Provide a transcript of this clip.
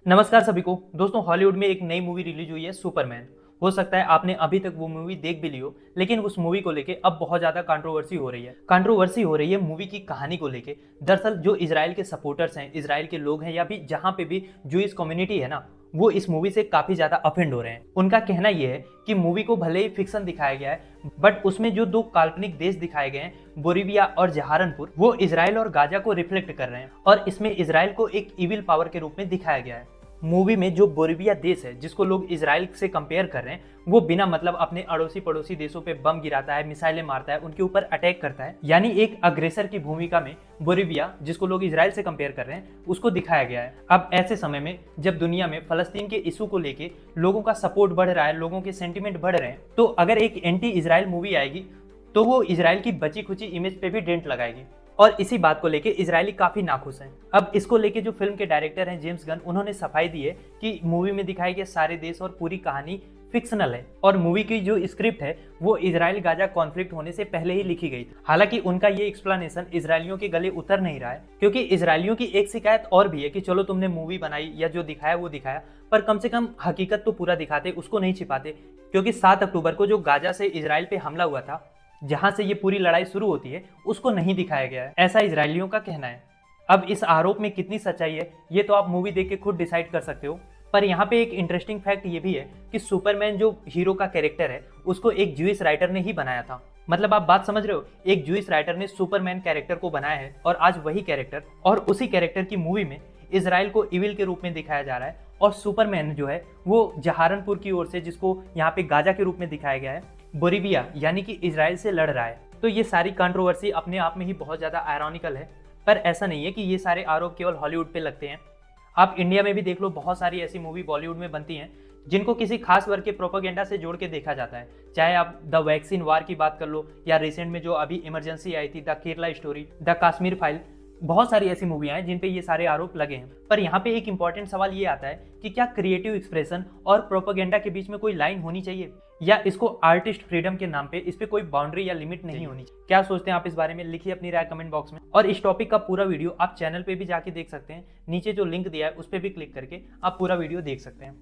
नमस्कार सभी को दोस्तों। हॉलीवुड में एक नई मूवी रिलीज हुई है सुपरमैन। हो सकता है आपने अभी तक वो मूवी देख भी ली हो, लेकिन उस मूवी को लेके अब बहुत ज्यादा कंट्रोवर्सी हो रही है मूवी की कहानी को लेके। दरअसल जो इजराइल के सपोर्टर्स हैं, इजराइल के लोग हैं, या भी जहां पे भी जूइश कम्युनिटी है ना, वो इस मूवी से काफी ज्यादा अफेंड हो रहे हैं। उनका कहना यह है कि मूवी को भले ही फिक्शन दिखाया गया है, बट उसमें जो दो काल्पनिक देश दिखाए गए हैं, बोरिविया और जहारनपुर, वो इजराइल और गाजा को रिफ्लेक्ट कर रहे हैं और इसमें इजराइल को एक इविल पावर के रूप में दिखाया गया है। मूवी में जो बोरिविया देश है, जिसको लोग इजराइल से कंपेयर कर रहे हैं, वो बिना मतलब अपने अड़ोसी पड़ोसी देशों पे बम गिराता है, मिसाइलें मारता है, उनके ऊपर अटैक करता है। यानी एक अग्रेसर की भूमिका में बोरिविया, जिसको लोग इजराइल से कंपेयर कर रहे हैं, उसको दिखाया गया है। अब ऐसे समय में जब दुनिया में फलस्तीन के इशू को लेके लोगों का सपोर्ट बढ़ रहा है, लोगों के सेंटिमेंट बढ़ रहे हैं, तो अगर एक एंटी इजराइल मूवी आएगी तो वो इजराइल की बची खुची इमेज पे भी डेंट लगाएगी। और इसी बात को लेके इजरायली काफी नाखुश हैं। अब इसको लेके जो फिल्म के डायरेक्टर हैं जेम्स गन, उन्होंने सफाई दी है कि मूवी में दिखाए गए सारे देश और पूरी कहानी फिक्शनल है और मूवी की जो स्क्रिप्ट है वो इजराइल गाजा कॉन्फ्लिक्ट होने से पहले ही लिखी गई थी। हालांकि उनका ये एक्सप्लेनेशन इजरायलियों के गले उतर नहीं रहा है, क्योंकि इजरायलियों की एक शिकायत और भी है कि चलो तुमने मूवी बनाई या जो दिखाया वो दिखाया, पर कम से कम हकीकत तो पूरा दिखाते, उसको नहीं छिपाते। क्योंकि 7 अक्टूबर को जो गाजा से इजराइल पे हमला हुआ था, जहां से ये पूरी लड़ाई शुरू होती है, उसको नहीं दिखाया गया है, ऐसा इजरायलियों का कहना है। अब इस आरोप में कितनी सच्चाई है ये तो आप मूवी देख के खुद डिसाइड कर सकते हो। पर यहाँ पे एक इंटरेस्टिंग फैक्ट ये भी है कि सुपरमैन जो हीरो का कैरेक्टर है, उसको एक ज्यूइश राइटर ने ही बनाया था। मतलब आप बात समझ रहे हो, एक ज्यूइश राइटर ने सुपरमैन कैरेक्टर को बनाया है और आज वही कैरेक्टर और उसी कैरेक्टर की मूवी में इजराइल को इविल के रूप में दिखाया जा रहा है और सुपरमैन जो है वो जहारनपुर की ओर से, जिसको यहाँ पे गाजा के रूप में दिखाया गया है, बोरिविया यानी कि इजराइल से लड़ रहा है। तो ये सारी कंट्रोवर्सी अपने आप में ही बहुत ज़्यादा आयरॉनिकल है। पर ऐसा नहीं है कि ये सारे आरोप केवल हॉलीवुड पे लगते हैं। आप इंडिया में भी देख लो, बहुत सारी ऐसी मूवी बॉलीवुड में बनती हैं जिनको किसी खास वर्ग के प्रोपेगेंडा से जोड़ के देखा जाता है। चाहे आप द वैक्सीन वार की बात कर लो, या रिसेंट में जो अभी इमरजेंसी आई थी, the Kerala story, the Kashmir file, बहुत सारी ऐसी मूवियां हैं जिन पे ये सारे आरोप लगे हैं। पर यहाँ पे एक इंपॉर्टेंट सवाल ये आता है कि क्या क्रिएटिव एक्सप्रेशन और प्रोपेगेंडा के बीच में कोई लाइन होनी चाहिए, या इसको आर्टिस्ट फ्रीडम के नाम पे इस पे कोई बाउंड्री या लिमिट नहीं होनी चाहिए? क्या सोचते हैं आप इस बारे में? लिखिए अपनी राय कमेंट बॉक्स में। और इस टॉपिक का पूरा वीडियो आप चैनल पे भी जाके देख सकते हैं, नीचे जो लिंक दिया है उस पर भी क्लिक करके आप पूरा वीडियो देख सकते हैं।